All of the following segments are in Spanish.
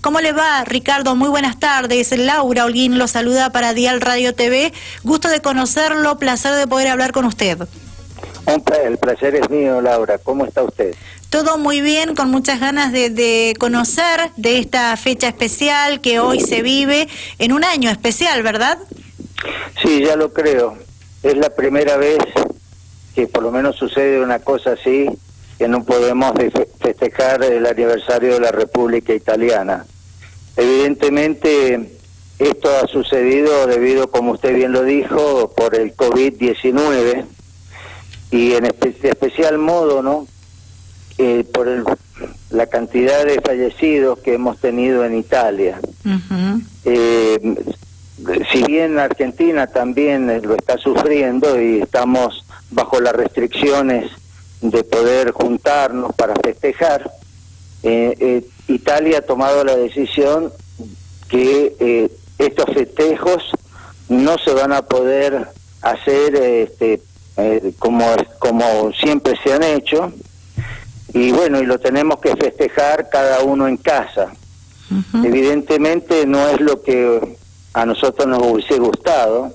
¿Cómo le va, Ricardo? Muy buenas tardes. Laura Holguín lo saluda para Dial Radio TV. Gusto de conocerlo, placer de poder hablar con usted. El placer es mío, Laura. ¿Cómo está usted? Todo muy bien, con muchas ganas de conocer de esta fecha especial que hoy se vive en un año especial, ¿verdad? Sí, ya lo creo. Es la primera vez que por lo menos sucede una cosa así, que no podemos festejar el aniversario de la República Italiana. Evidentemente, esto ha sucedido debido, como usted bien lo dijo, por el COVID-19 y en especial modo, ¿no? Por la cantidad de fallecidos que hemos tenido en Italia. Uh-huh. Si bien Argentina también lo está sufriendo y estamos bajo las restricciones de poder juntarnos para festejar, Italia ha tomado la decisión que estos festejos no se van a poder hacer como siempre se han hecho, y bueno, y lo tenemos que festejar cada uno en casa. Uh-huh. Evidentemente no es lo que a nosotros nos hubiese gustado,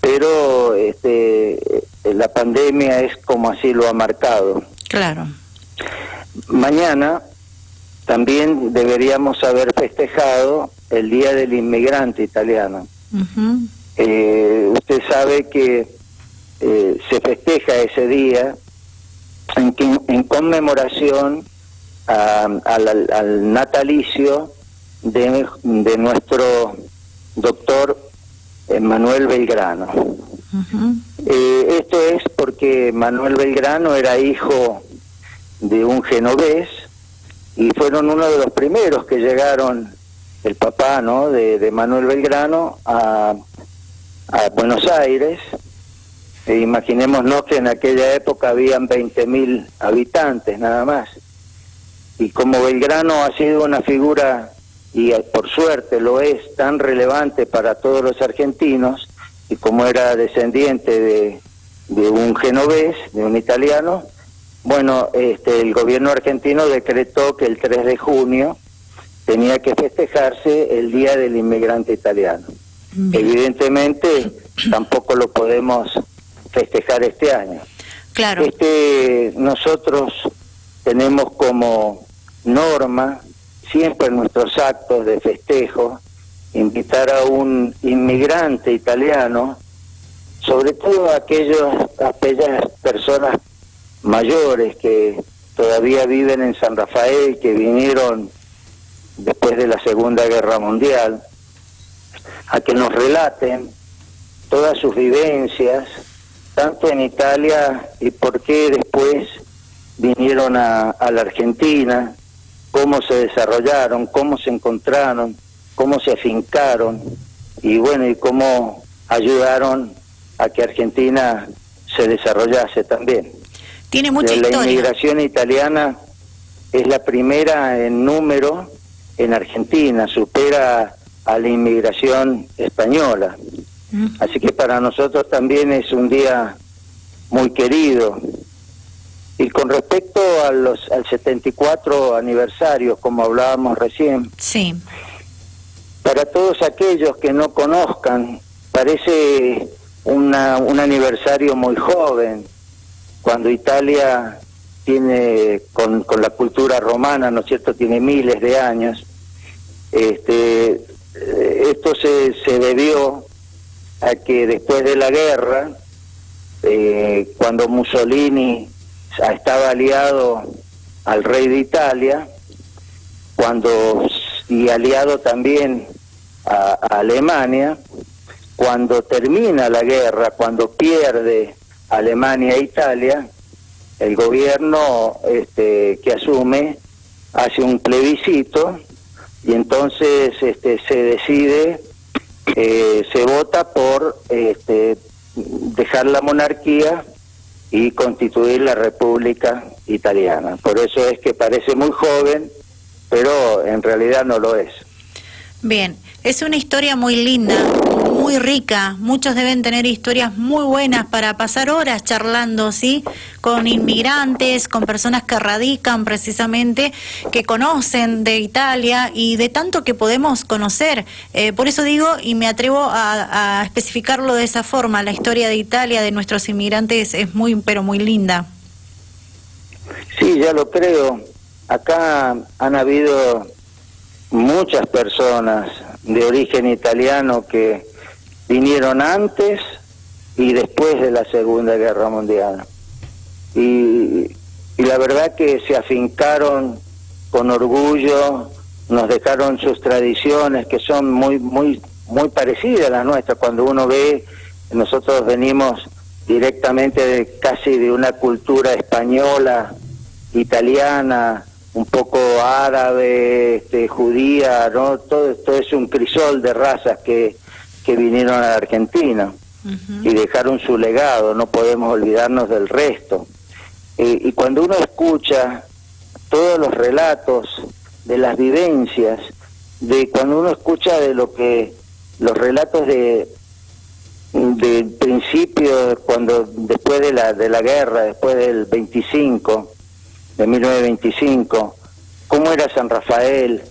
pero la pandemia es como así lo ha marcado. Claro. Mañana también deberíamos haber festejado el Día del Inmigrante Italiano. Uh-huh. Usted sabe que se festeja ese día en conmemoración al natalicio de nuestro doctor Manuel Belgrano. Uh-huh. Esto es porque Manuel Belgrano era hijo de un genovés y fueron uno de los primeros que llegaron, el papá, ¿no?, de Manuel Belgrano a Buenos Aires. Imaginémonos que en aquella época habían 20.000 habitantes nada más, y como Belgrano ha sido una figura, y por suerte lo es, tan relevante para todos los argentinos, y como era descendiente de un genovés, de un italiano, bueno, el gobierno argentino decretó que el 3 de junio tenía que festejarse el Día del Inmigrante Italiano. Bien. Evidentemente tampoco lo podemos festejar este año. Claro. Nosotros tenemos como norma, siempre en nuestros actos de festejo, invitar a un inmigrante italiano, sobre todo aquellas personas mayores que todavía viven en San Rafael, que vinieron después de la Segunda Guerra Mundial, a que nos relaten todas sus vivencias, tanto en Italia y por qué después vinieron a la Argentina, cómo se desarrollaron, cómo se encontraron, cómo se afincaron, y bueno, y cómo ayudaron a que Argentina se desarrollase también. Tiene mucha historia. La inmigración italiana es la primera en número en Argentina, supera a la inmigración española. Así que para nosotros también es un día muy querido. Y con respecto al 74 aniversario, como hablábamos recién, sí, para todos aquellos que no conozcan, parece un aniversario muy joven, cuando Italia tiene, con la cultura romana, ¿no es cierto?, tiene miles de años. Esto se debió a que después de la guerra, cuando Mussolini estaba aliado al rey de Italia, y aliado también a Alemania, cuando termina la guerra, cuando pierde Alemania e Italia, el gobierno que asume hace un plebiscito, y entonces se decide, se vota por dejar la monarquía y constituir la República Italiana. Por eso es que parece muy joven, pero en realidad no lo es. Bien, es una historia muy linda, muy rica. Muchos deben tener historias muy buenas para pasar horas charlando, ¿sí? Con inmigrantes, con personas que radican precisamente, que conocen de Italia y de tanto que podemos conocer. Por eso digo, y me atrevo a especificarlo de esa forma, la historia de Italia, de nuestros inmigrantes, es muy, pero muy linda. Sí, ya lo creo. Acá han habido muchas personas de origen italiano que vinieron antes y después de la Segunda Guerra Mundial. Y la verdad que se afincaron con orgullo, nos dejaron sus tradiciones que son muy parecidas a las nuestras. Cuando uno ve, nosotros venimos directamente casi de una cultura española, italiana, un poco árabe, judía, ¿no? Todo esto es un crisol de razas que vinieron a la Argentina y dejaron su legado, no podemos olvidarnos del resto. Y cuando uno escucha todos los relatos de las vivencias, de cuando uno escucha de lo que los relatos de principio, cuando después de la guerra, después del 25, de 1925, cómo era San Rafael,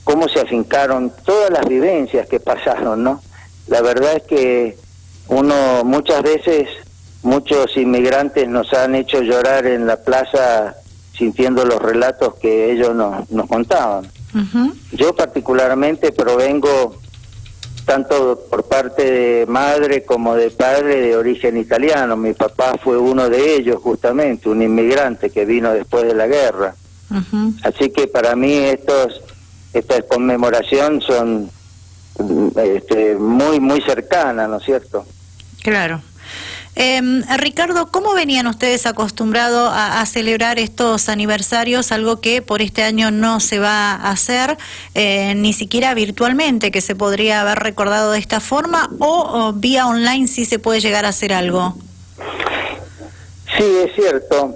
cómo se afincaron, todas las vivencias que pasaron, ¿no? La verdad es que uno muchas veces, muchos inmigrantes nos han hecho llorar en la plaza sintiendo los relatos que ellos nos contaban. Yo particularmente provengo tanto por parte de madre como de padre de origen italiano. Mi papá fue uno de ellos, justamente, un inmigrante que vino después de la guerra. Así que para mí esta conmemoración son muy cercanas, ¿no es cierto? Claro. Ricardo, ¿cómo venían ustedes acostumbrados a celebrar estos aniversarios? Algo que por este año no se va a hacer, ni siquiera virtualmente, que se podría haber recordado de esta forma, o vía online sí se puede llegar a hacer algo. Sí, es cierto.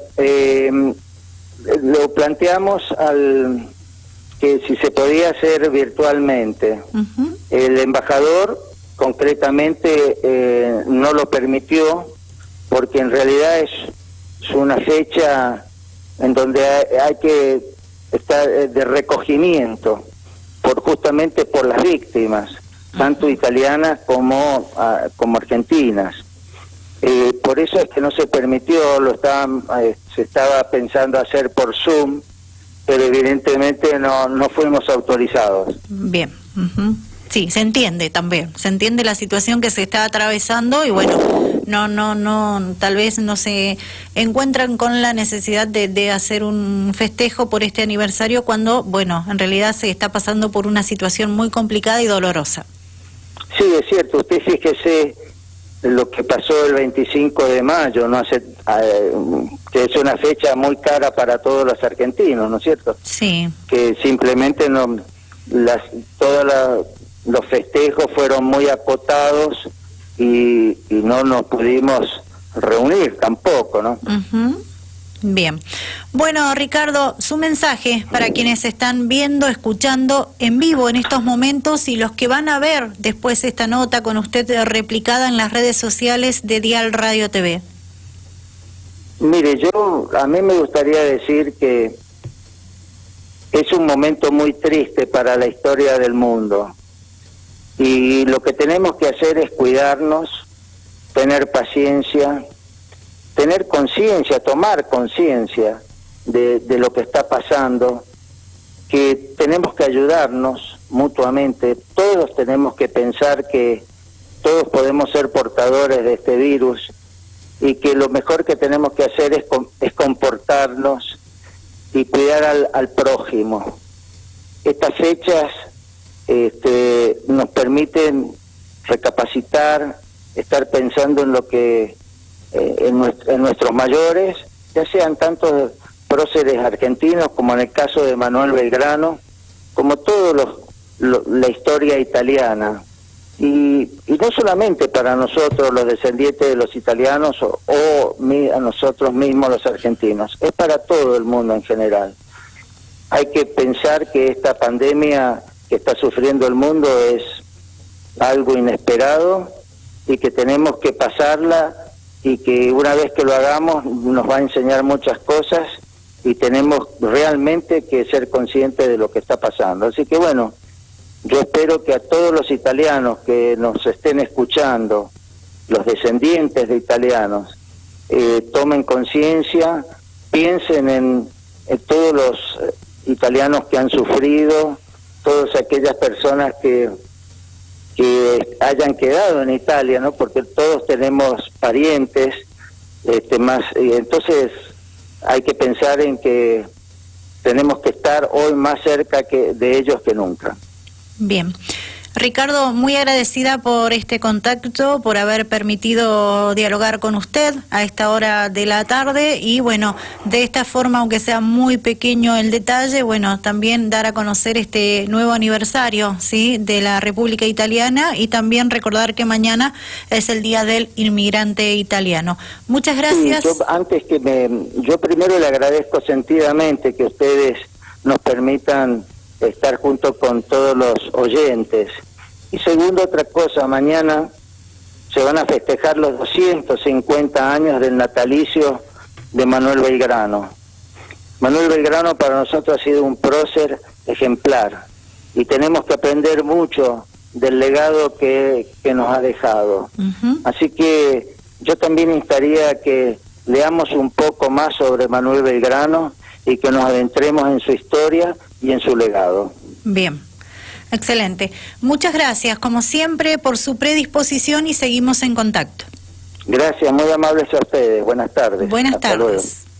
Lo planteamos que si se podía hacer virtualmente. El embajador concretamente no lo permitió, porque en realidad es una fecha en donde hay que estar de recogimiento justamente por las víctimas, tanto italianas como argentinas. Por eso es que no se permitió, se estaba pensando hacer por Zoom, pero evidentemente no fuimos autorizados. Bien. Sí, se entiende también, se entiende la situación que se está atravesando y bueno, no, tal vez no se encuentran con la necesidad de hacer un festejo por este aniversario cuando, bueno, en realidad se está pasando por una situación muy complicada y dolorosa. Sí, es cierto, usted fíjese lo que pasó el 25 de mayo, que es una fecha muy cara para todos los argentinos, ¿no es cierto? Sí. Que simplemente los festejos fueron muy acotados y no nos pudimos reunir tampoco, ¿no? Bien. Bueno, Ricardo, su mensaje para quienes están viendo, escuchando en vivo en estos momentos y los que van a ver después esta nota con usted replicada en las redes sociales de Dial Radio TV. Mire, a mí me gustaría decir que es un momento muy triste para la historia del mundo. Y lo que tenemos que hacer es cuidarnos, tener paciencia, tener conciencia, tomar conciencia de lo que está pasando, que tenemos que ayudarnos mutuamente. Todos tenemos que pensar que todos podemos ser portadores de este virus y que lo mejor que tenemos que hacer es comportarnos y cuidar al prójimo. Estas fechas nos permiten recapacitar, estar pensando en lo que en nuestros mayores, ya sean tantos próceres argentinos como en el caso de Manuel Belgrano, como toda la historia italiana. Y no solamente para nosotros los descendientes de los italianos o a nosotros mismos los argentinos, es para todo el mundo en general. Hay que pensar que esta pandemia que está sufriendo el mundo algo inesperado y que tenemos que pasarla, y que una vez que lo hagamos nos va a enseñar muchas cosas y tenemos realmente que ser conscientes de lo que está pasando. Así que bueno, yo espero que a todos los italianos que nos estén escuchando, los descendientes de italianos, tomen conciencia, piensen en todos los italianos que han sufrido, todas aquellas personas que hayan quedado en Italia, ¿no? Porque todos tenemos parientes, y entonces hay que pensar en que tenemos que estar hoy más cerca de ellos que nunca. Bien. Ricardo, muy agradecida por este contacto, por haber permitido dialogar con usted a esta hora de la tarde y bueno, de esta forma, aunque sea muy pequeño el detalle, bueno, también dar a conocer este nuevo aniversario, ¿sí?, de la República Italiana, y también recordar que mañana es el Día del Inmigrante Italiano. Muchas gracias. Sí, yo primero le agradezco sentidamente que ustedes nos permitan estar junto con todos los oyentes. Y segundo, otra cosa, mañana se van a festejar los 250 años del natalicio de Manuel Belgrano. Manuel Belgrano para nosotros ha sido un prócer ejemplar y tenemos que aprender mucho del legado que nos ha dejado. Así que yo también instaría a que leamos un poco más sobre Manuel Belgrano y que nos adentremos en su historia y en su legado. Bien, excelente. Muchas gracias, como siempre, por su predisposición y seguimos en contacto. Gracias, muy amables a ustedes. Buenas tardes. Buenas Hasta tardes. luego.